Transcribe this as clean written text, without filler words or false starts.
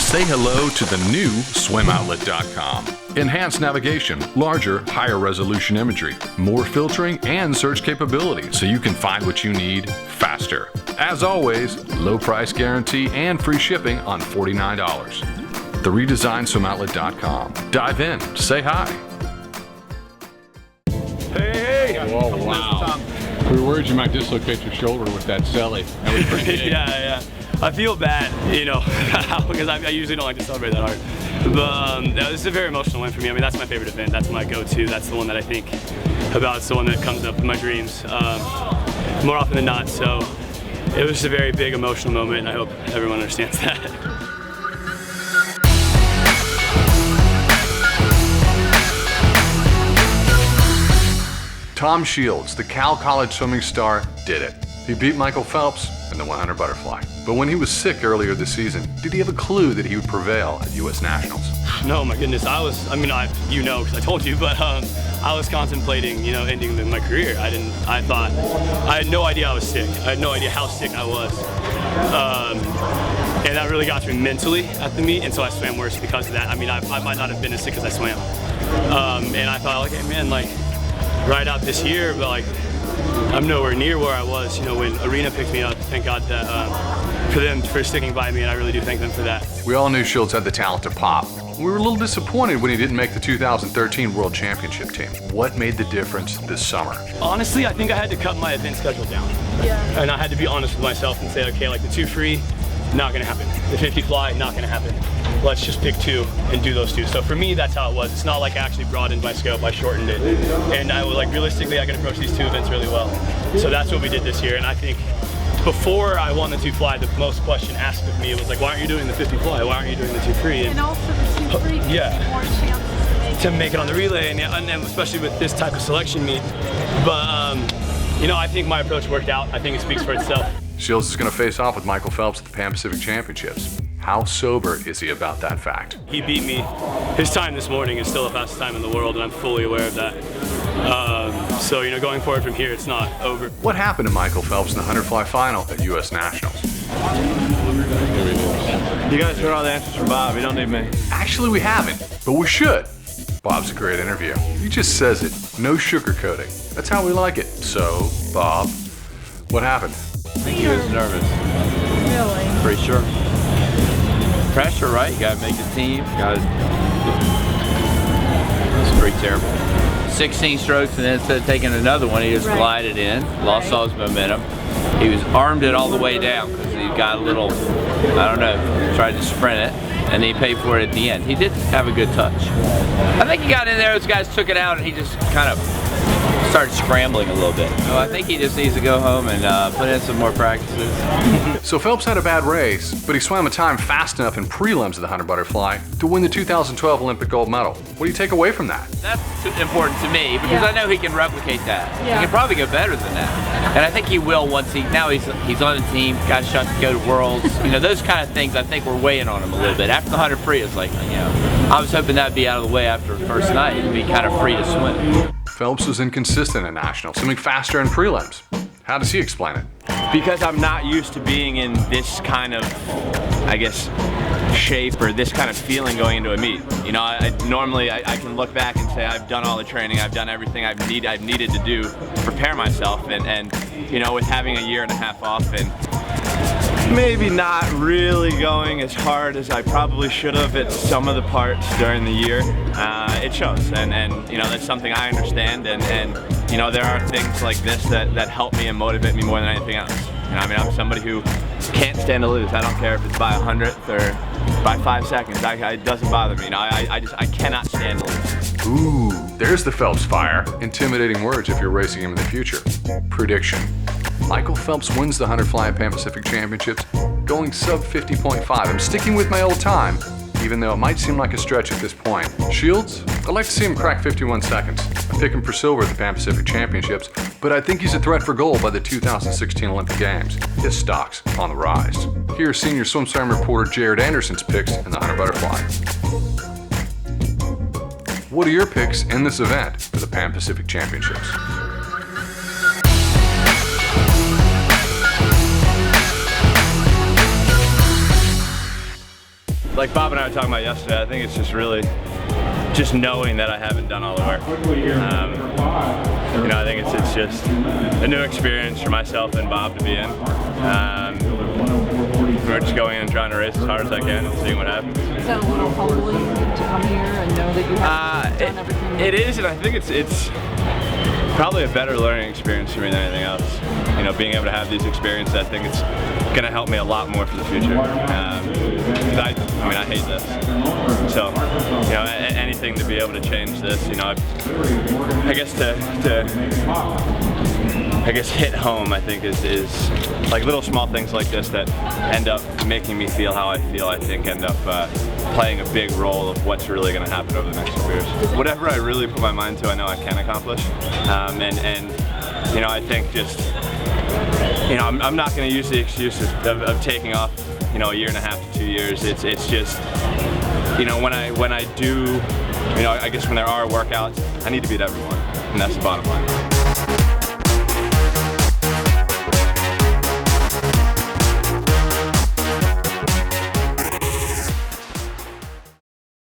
Say hello to the new SwimOutlet.com. Enhanced navigation, larger, higher resolution imagery, more filtering and search capability so you can find what you need faster. As always, low price guarantee and free shipping on $49. The redesigned SwimOutlet.com. Dive in, say hi. Hey! Whoa, wow. We were worried you might dislocate your shoulder with that celly. That was pretty big. Yeah. I feel bad, because I usually don't like to celebrate that hard. But this is a very emotional win for me. I mean, that's my favorite event. That's my go-to. That's the one that I think about. It's the one that comes up in my dreams more often than not. So it was just a very big emotional moment, and I hope everyone understands that. Tom Shields, the Cal College swimming star, did it. He beat Michael Phelps in the 100 butterfly. But when he was sick earlier this season, did he have a clue that he would prevail at U.S. Nationals? No, my goodness. because I told you, but I was contemplating, ending my career. I had no idea I was sick. I had no idea how sick I was. And that really got to me mentally at the meet, and so I swam worse because of that. I mean, I might not have been as sick as I swam. And I thought, hey man, ride out this year, but I'm nowhere near where I was, when Arena picked me up. Thank God that for sticking by me, and I really do thank them for that. We all knew Shields had the talent to pop. We were a little disappointed when he didn't make the 2013 World Championship team. What made the difference this summer? Honestly, I think I had to cut my event schedule down. Yeah. And I had to be honest with myself and say, okay, the 2 free, not gonna happen. The 50 fly, not gonna happen. Let's just pick 2 and do those 2. So for me, that's how it was. It's not like I actually broadened my scope, I shortened it. And realistically, I can approach these 2 events really well. So that's what we did this year. And I think before I won the 2 fly, the most question asked of me was why aren't you doing the 50 fly? Why aren't you doing the 2 free? And also the 2 free gives you more chances to make it on the relay, and especially with this type of selection meet. But I think my approach worked out. I think it speaks for itself. Shields is going to face off with Michael Phelps at the Pan Pacific Championships. How sober is he about that fact? He beat me. His time this morning is still the fastest time in the world, and I'm fully aware of that. So, going forward from here, it's not over. What happened to Michael Phelps in the 100 fly final at U.S. Nationals? You guys heard all the answers from Bob. You don't need me. Actually, we haven't, but we should. Bob's a great interview. He just says it, no sugarcoating. That's how we like it. So, Bob, what happened? I think he was nervous. Really? Pretty sure. Pressure, right? You gotta make the team. It's pretty terrible. 16 strokes, and then instead of taking another one, he just glided in, lost all his momentum. He was armed it all the way down because he got a little, tried to sprint it, and he paid for it at the end. He did have a good touch. I think he got in there, those guys took it out, and he just kind of started scrambling a little bit. So I think he just needs to go home and put in some more practices. So Phelps had a bad race, but he swam a time fast enough in prelims of the 100 butterfly to win the 2012 Olympic gold medal. What do you take away from that? That's important to me because I know he can replicate that. He can probably go better than that. And I think he will once he's on the team, got a shot to go to Worlds. Those kind of things I think we're weighing on him a little bit. After the 100 free, it's I was hoping that'd be out of the way after the first night and be kind of free to swim. Phelps was inconsistent at nationals, swimming faster in prelims. How does he explain it? Because I'm not used to being in this kind of, shape or this kind of feeling going into a meet. Normally I can look back and say I've done all the training, I've done everything I've needed to do to prepare myself, and with having a year and a half off and maybe not really going as hard as I probably should have at some of the parts during the year, it shows, and that's something I understand, and there are things like this that help me and motivate me more than anything else. I'm somebody who can't stand to lose. I don't care if it's by 100th or by 5 seconds. It doesn't bother me. I cannot stand to lose. Ooh, there's the Phelps fire. Intimidating words if you're racing him in the future. Prediction. Michael Phelps wins the 100 fly at Pan Pacific Championships, going sub 50.5. I'm sticking with my old time, even though it might seem like a stretch at this point. Shields, I'd like to see him crack 51 seconds. I pick him for silver at the Pan Pacific Championships, but I think he's a threat for gold by the 2016 Olympic Games. His stock's on the rise. Here's senior SwimSwam reporter Jared Anderson's picks in the 100 butterfly. What are your picks in this event for the Pan Pacific Championships? like Bob and I were talking about yesterday, I think it's just really just knowing that I haven't done all the work. You know, I think it's just a new experience for myself and Bob to be in. We're just going in and trying to race as hard as I can and seeing what happens. Is that a little humbling to come here and know that you have done everything? It is, and I think it's probably a better learning experience for me than anything else. You know, being able to have these experiences, I think it's going to help me a lot more for the future. I mean, I hate this. So, you know, anything to be able to change this, you know, I guess I guess hit home, I think, is like little small things like this that end up making me feel how I feel, I think end up playing a big role of what's really going to happen over the next few years. Whatever I really put my mind to, I know I can accomplish. And you know, I think just, you know, I'm not going to use the excuse of taking off, you know, a year and a half to 2 years. It's just, you know, when I do, you know, I guess when there are workouts, I need to beat everyone, and that's the bottom line.